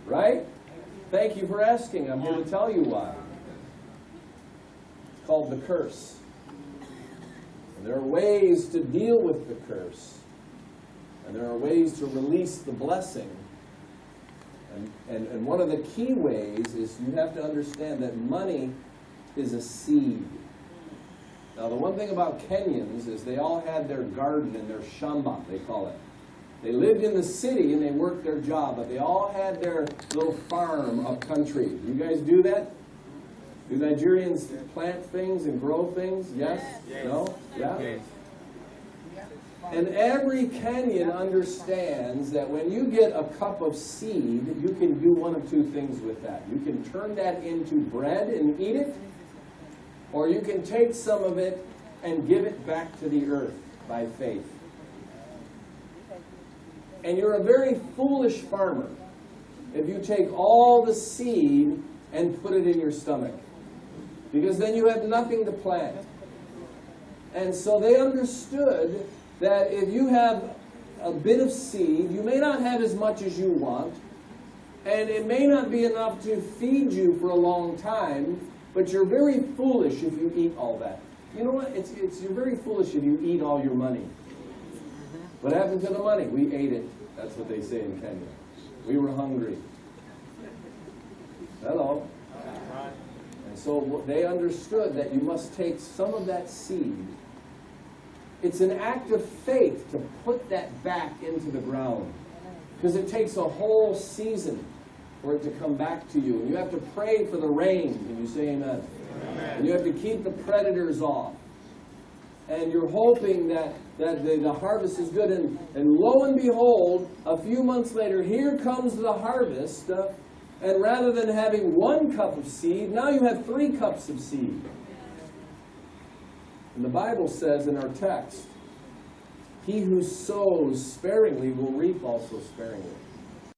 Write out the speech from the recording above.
Right? Thank you for asking. I'm here to tell you why. It's called the curse. And there are ways to deal with the curse. And there are ways to release the blessing. And one of the key ways is you have to understand that money is a seed. Now, the one thing about Kenyans is they all had their garden and their shamba, they call it. They lived in the city and they worked their job, but they all had their little farm up country. You guys do that? Do Nigerians plant things and grow things? Yes? Yes. No? Yeah? Yes. And every Kenyan understands that when you get a cup of seed, you can do one of two things with that. You can turn that into bread and eat it, or you can take some of it and give it back to the earth by faith. And you're a very foolish farmer if you take all the seed and put it in your stomach, because then you have nothing to plant. And so they understood that if you have a bit of seed, you may not have as much as you want, and it may not be enough to feed you for a long time, but you're very foolish if you eat all that. You know what? You're very foolish if you eat all your money. What happened to the money? We ate it. That's what they say in Kenya. We were hungry. Hello? And so they understood that you must take some of that seed. It's an act of faith to put that back into the ground, because it takes a whole season for it to come back to you. And you have to pray for the rain. Can you say amen? Amen. And you have to keep the predators off. And you're hoping that the harvest is good. And lo and behold, a few months later, here comes the harvest. And rather than having 1 cup of seed, now you have 3 cups of seed. And the Bible says in our text, he who sows sparingly will reap also sparingly.